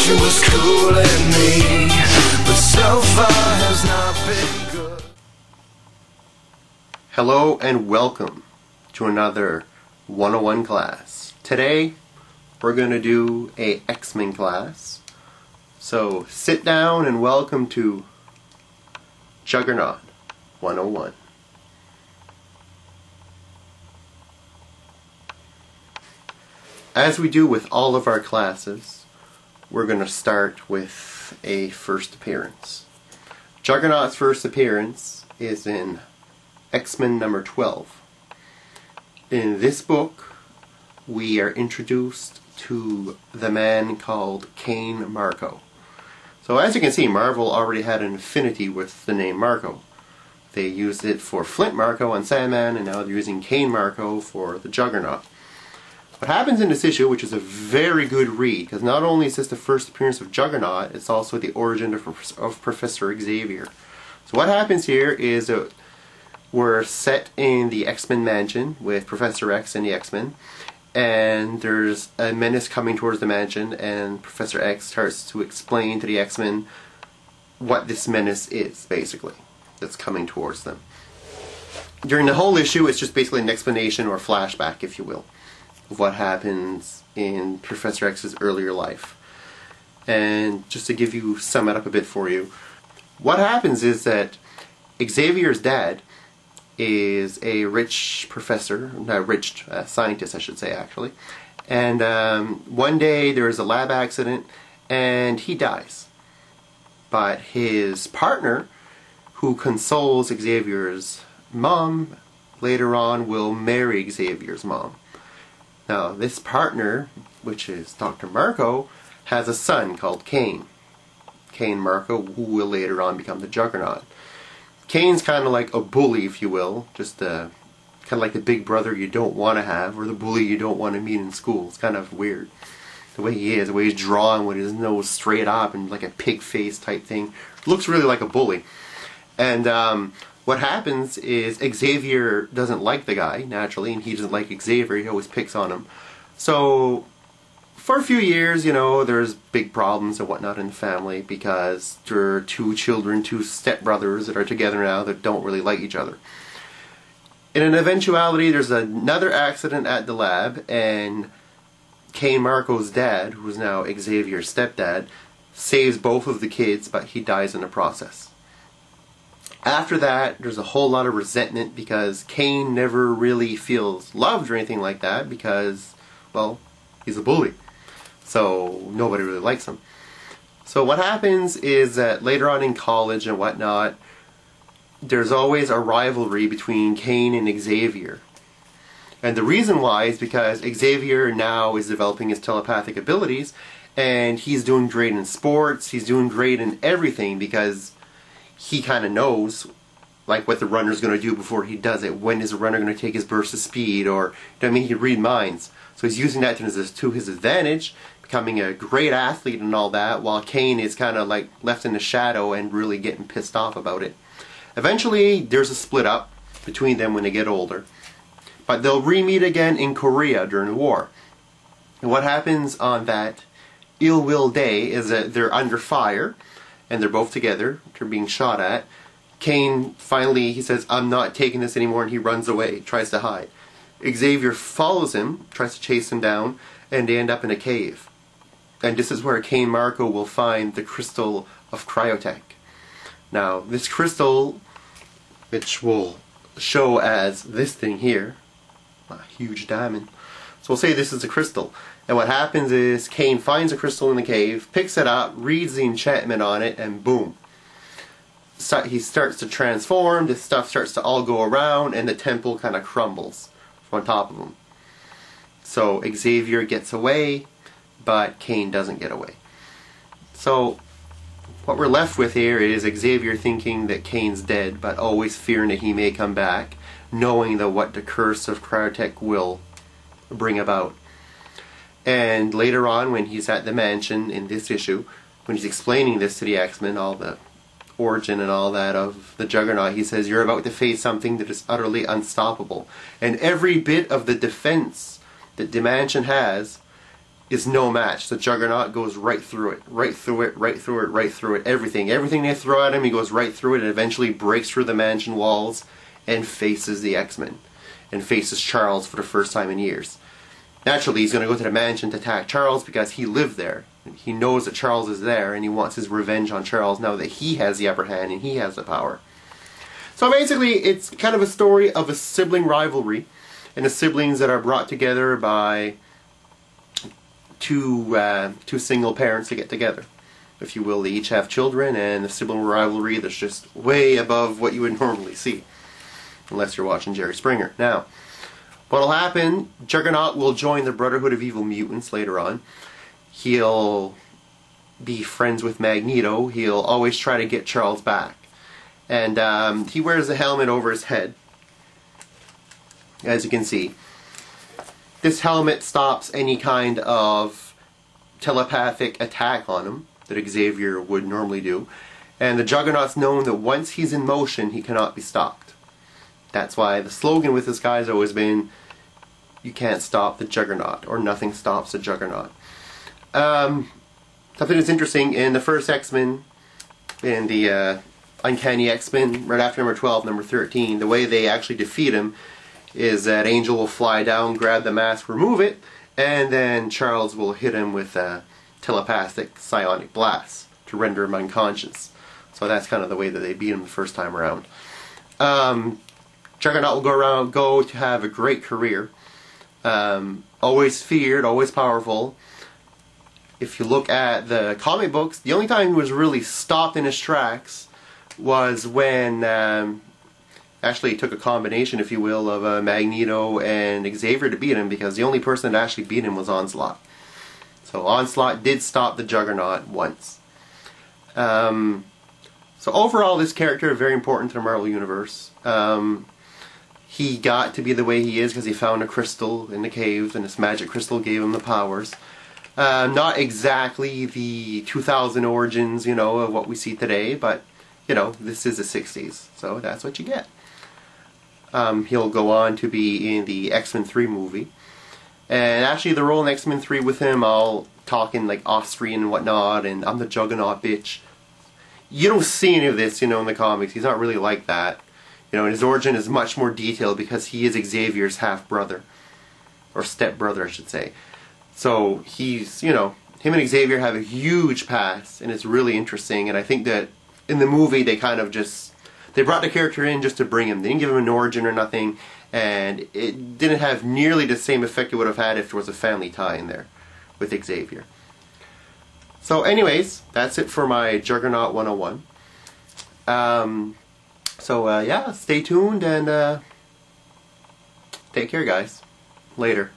She was cooling me, but so far has not been good. Hello and welcome to another 101 class. Today we're going to do a X-Men class. So sit down and welcome to Juggernaut 101. As we do with all of our classes, we're going to start with a first appearance. Juggernaut's first appearance is in X-Men number 12. In this book, we are introduced to the man called Cain Marko. So as you can see, Marvel already had an affinity with the name Marko. They used it for Flint Marko on Sandman, and now they're using Cain Marko for the Juggernaut. What happens in this issue, which is a very good read, because not only is this the first appearance of Juggernaut, it's also the origin of Professor Xavier. So what happens here is we're set in the X-Men mansion with Professor X and the X-Men, and there's a menace coming towards the mansion, and Professor X starts to explain to the X-Men what this menace is, basically, that's coming towards them. During the whole issue, it's just basically an explanation or flashback, if you will, of what happens in Professor X's earlier life. And just to sum it up a bit for you, what happens is that Xavier's dad is a rich professor, scientist I should say actually, and one day there's a lab accident and he dies. But his partner, who consoles Xavier's mom, later on will marry Xavier's mom. Now, this partner, which is Dr. Marko, has a son called Cain. Cain Marko, who will later on become the Juggernaut. Cain's kind of like a bully, if you will, just kind of like the big brother you don't want to have, or the bully you don't want to meet in school. It's kind of weird. The way he is, the way he's drawn with his nose straight up and like a pig face type thing. Looks really like a bully. And what happens is Xavier doesn't like the guy, naturally, and he doesn't like Xavier. He always picks on him. So, for a few years, you know, there's big problems and whatnot in the family because there are two children, two stepbrothers that are together now that don't really like each other. In an eventuality, there's another accident at the lab, and Cain Marko's dad, who's now Xavier's stepdad, saves both of the kids, but he dies in the process. After that, there's a whole lot of resentment because Cain never really feels loved or anything like that because, well, he's a bully. So nobody really likes him. So what happens is that later on in college and whatnot, there's always a rivalry between Cain and Xavier. And the reason why is because Xavier now is developing his telepathic abilities, and he's doing great in sports, he's doing great in everything because he kind of knows like what the runner's going to do before he does it. When is the runner going to take his burst of speed? Or, you know what I mean, he can read minds. So he's using that to his advantage, becoming a great athlete and all that, while Cain is kind of like left in the shadow and really getting pissed off about it. Eventually, there's a split up between them when they get older. But they'll re-meet again in Korea during the war. And what happens on that ill will day is that they're under fire, and they're both together, they're being shot at. Cain finally, he says, I'm not taking this anymore, and he runs away, tries to hide. Xavier follows him, tries to chase him down, and they end up in a cave. And this is where Cain Marko will find the crystal of cryotech. Now, this crystal, which will show as this thing here, a huge diamond. So we'll say this is a crystal. And what happens is Cain finds a crystal in the cave, picks it up, reads the enchantment on it, and boom. He starts to transform, this stuff starts to all go around, and the temple kind of crumbles from on top of him. So Xavier gets away, but Cain doesn't get away. So what we're left with here is Xavier thinking that Cain's dead, but always fearing that he may come back, knowing that what the curse of cryotech will bring about. And later on, when he's at the mansion in this issue, when he's explaining this to the X-Men, all the origin and all that of the Juggernaut, he says, you're about to face something that is utterly unstoppable. And every bit of the defense that the mansion has is no match. The Juggernaut goes right through it, right through it, right through it, right through it, everything. Everything they throw at him, he goes right through it and eventually breaks through the mansion walls and faces the X-Men. And faces Charles for the first time in years. Naturally, he's going to go to the mansion to attack Charles because he lived there. He knows that Charles is there and he wants his revenge on Charles now that he has the upper hand and he has the power. So basically, it's kind of a story of a sibling rivalry and the siblings that are brought together by two single parents to get together. If you will, they each have children, and the sibling rivalry that's just way above what you would normally see. Unless you're watching Jerry Springer. Now, what'll happen, Juggernaut will join the Brotherhood of Evil Mutants later on. He'll be friends with Magneto. He'll always try to get Charles back. And he wears a helmet over his head, as you can see. This helmet stops any kind of telepathic attack on him that Xavier would normally do. And the Juggernaut's known that once he's in motion, he cannot be stopped. That's why the slogan with this guy has always been, you can't stop the Juggernaut, or nothing stops the Juggernaut. Something that's interesting, in the first X-Men, in the Uncanny X-Men, right after number 12, number 13, the way they actually defeat him is that Angel will fly down, grab the mask, remove it, and then Charles will hit him with a telepathic psionic blast to render him unconscious. So that's kind of the way that they beat him the first time around. Juggernaut will go to have a great career. Always feared, always powerful. If you look at the comic books, the only time he was really stopped in his tracks was when actually it took a combination, if you will, of Magneto and Xavier to beat him, because the only person that actually beat him was Onslaught. So Onslaught did stop the Juggernaut once. So overall, this character is very important to the Marvel Universe. He got to be the way he is because he found a crystal in the cave, and this magic crystal gave him the powers. Not exactly the 2000 origins, you know, of what we see today, but, you know, this is the 60s, so that's what you get. He'll go on to be in the X-Men 3 movie. And actually the role in X-Men 3 with him, I'll talk in like off-screen and whatnot, and I'm the Juggernaut, bitch. You don't see any of this, you know, in the comics. He's not really like that. You know, and his origin is much more detailed because he is Xavier's half-brother. Or step-brother, I should say. So he's, you know, him and Xavier have a huge past, and it's really interesting, and I think that in the movie they kind of just, they brought the character in just to bring him. They didn't give him an origin or nothing, and it didn't have nearly the same effect it would have had if there was a family tie in there with Xavier. So anyways, that's it for my Juggernaut 101. Yeah, stay tuned and take care, guys. Later.